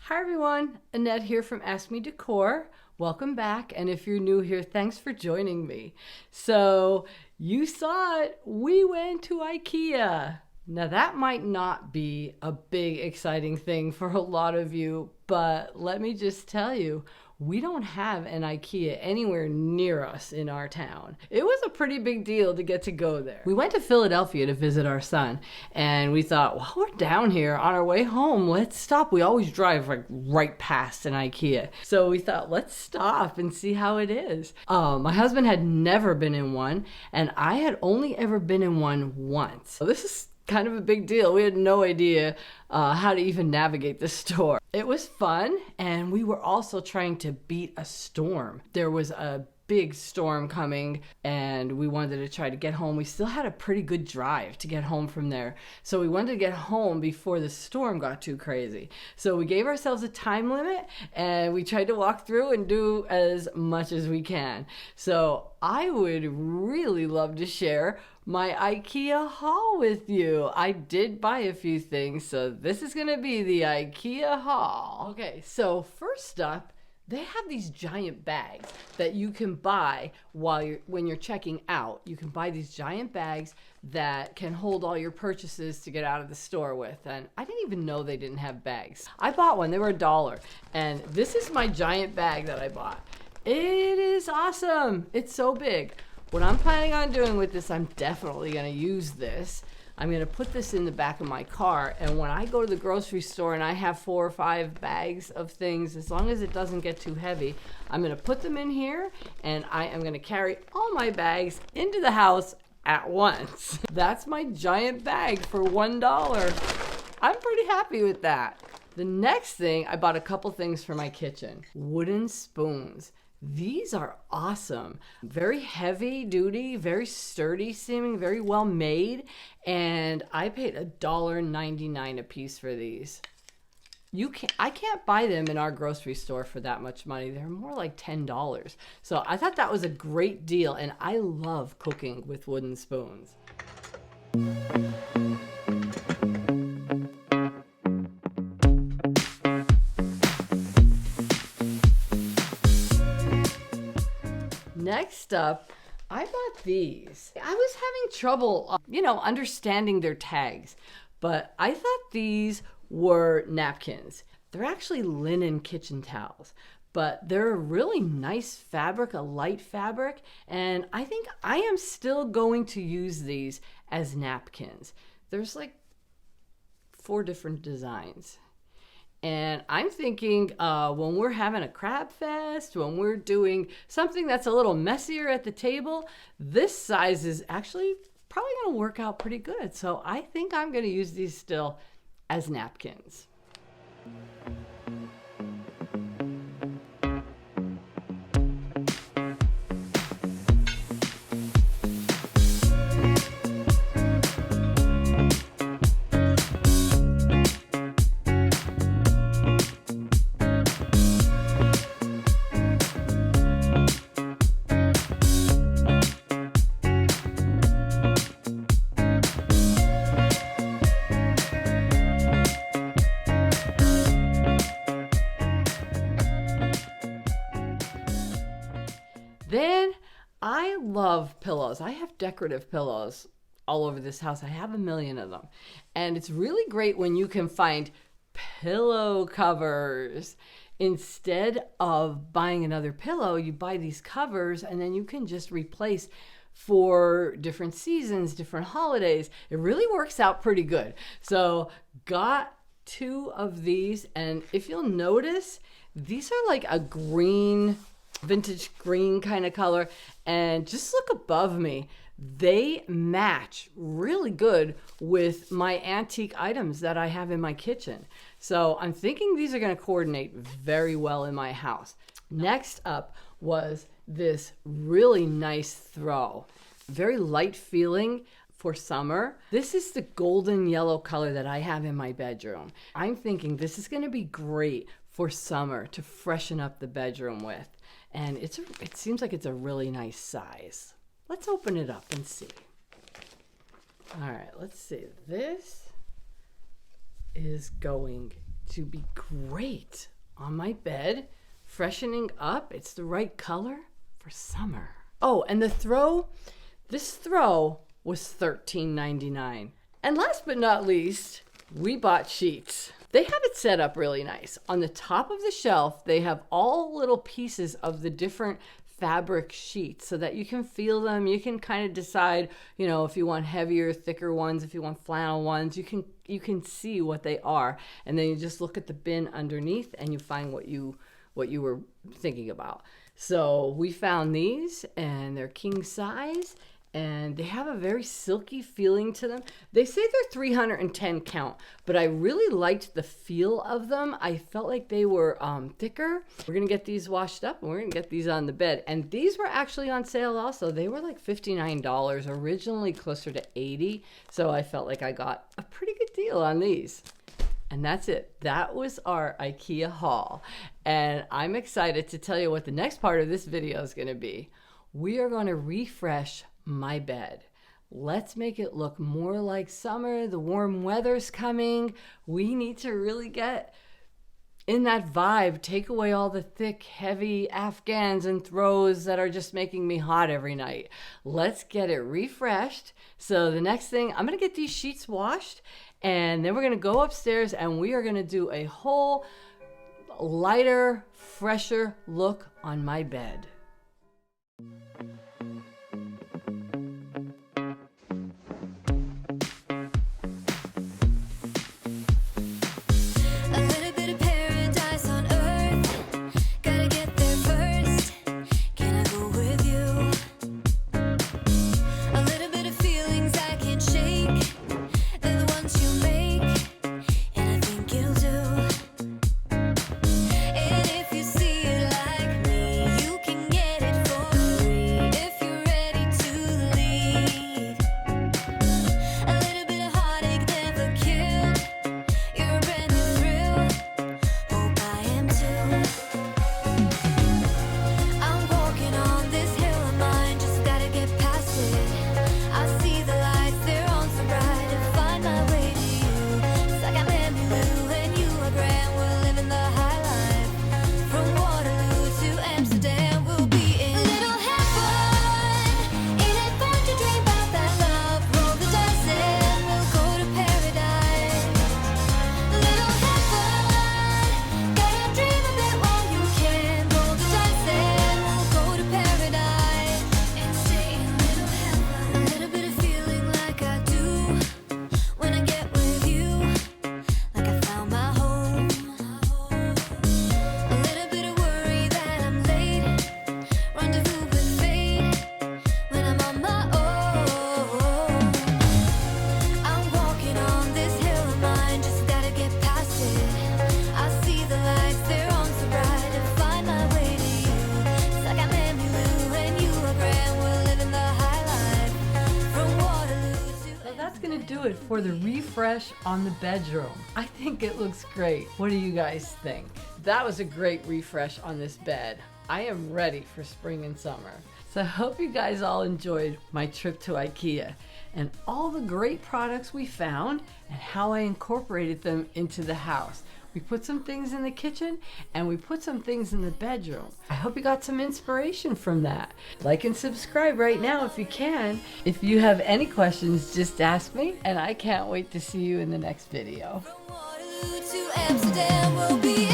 Hi everyone, Annette here from Ask Me Decor. Welcome back, and if you're new here, thanks for joining me. So, you saw it, we went to IKEA. Now that might not be a big exciting thing for a lot of you, but let me just tell you, we don't have an IKEA anywhere near us in our town. It was a pretty big deal to get to go there. We went to Philadelphia to visit our son, and we thought, well, we're down here on our way home. Let's stop. We always drive like right past an IKEA. So we thought, let's stop and see how it is. My husband had never been in one, and I had only ever been in one once. So this is kind of a big deal. We had no idea how to even navigate the store. It was fun, and we were also trying to beat a storm. There was a big storm coming, and we wanted to try to get home. We still had a pretty good drive to get home from there, so we wanted to get home before the storm got too crazy. So we gave ourselves a time limit, and we tried to walk through and do as much as we can. So I would really love to share my IKEA haul with you. I did buy a few things, so this is gonna be the IKEA haul. Okay, so first up, they have these giant bags that you can buy when you're checking out. You can buy these giant bags that can hold all your purchases to get out of the store with. And I didn't even know they didn't have bags. I bought one, they were $1. And this is my giant bag that I bought. It is awesome, it's so big. What I'm planning on doing with this, I'm definitely gonna use this. I'm gonna put this in the back of my car, and when I go to the grocery store and I have 4 or 5 bags of things, as long as it doesn't get too heavy, I'm gonna put them in here, and I am gonna carry all my bags into the house at once. That's my giant bag for $1. I'm pretty happy with that. The next thing, I bought a couple things for my kitchen. Wooden spoons. These are awesome. Very heavy duty, very sturdy seeming, very well made. And I paid $1.99 a piece for these. I can't buy them in our grocery store for that much money. They're more like $10. So I thought that was a great deal, and I love cooking with wooden spoons. Next up, I bought these. I was having trouble, understanding their tags, but I thought these were napkins. They're actually linen kitchen towels, but they're a really nice fabric, a light fabric, and I think I am still going to use these as napkins. There's like 4 different designs. And I'm thinking when we're having a crab fest, when we're doing something that's a little messier at the table, this size is actually probably going to work out pretty good. So I think I'm going to use these still as napkins. Then I love pillows. I have decorative pillows all over this house. I have a million of them. And it's really great when you can find pillow covers. Instead of buying another pillow, you buy these covers, and then you can just replace for different seasons, different holidays. It really works out pretty good. So got 2 of these, and if you'll notice, these are like a green, vintage green kind of color, and just look above me. They match really good with my antique items that I have in my kitchen. So I'm thinking these are going to coordinate very well in my house. Next up was this really nice throw. Very light feeling for summer. This is the golden yellow color that I have in my bedroom. I'm thinking this is going to be great for summer to freshen up the bedroom with. And it seems like it's a really nice size. Let's open it up and see. All right, let's see. This is going to be great on my bed, freshening up. It's the right color for summer. Oh, and this throw was $13.99. And last but not least, we bought sheets. They have it set up really nice. On the top of the shelf, they have all little pieces of the different fabric sheets so that you can feel them. You can kind of decide, you know, if you want heavier, thicker ones, if you want flannel ones, you can see what they are. And then you just look at the bin underneath and you find what you were thinking about. So we found these, and they're king size, and they have a very silky feeling to them. They say they're 310 count, but I really liked the feel of them. I felt like they were thicker. We're gonna get these washed up, and we're gonna get these on the bed. And these were actually on sale also. They were like $59, originally closer to $80. So I felt like I got a pretty good deal on these. And that's it. That was our IKEA haul. And I'm excited to tell you what the next part of this video is gonna be. We are gonna refresh my bed. Let's make it look more like summer. The warm weather's coming. We need to really get in that vibe, take away all the thick, heavy Afghans and throws that are just making me hot every night. Let's get it refreshed. So the next thing, I'm gonna get these sheets washed, and then we're gonna go upstairs and we are gonna do a whole lighter, fresher look on my bed. Do it for the refresh on the bedroom. I think it looks great. What do you guys think? That was a great refresh on this bed. I am ready for spring and summer. So I hope you guys all enjoyed my trip to IKEA and all the great products we found and how I incorporated them into the house. We put some things in the kitchen and we put some things in the bedroom. I hope you got some inspiration from that. Like and subscribe right now if you can. If you have any questions, just ask me, and I can't wait to see you in the next video. From Waterloo to Amsterdam, we'll be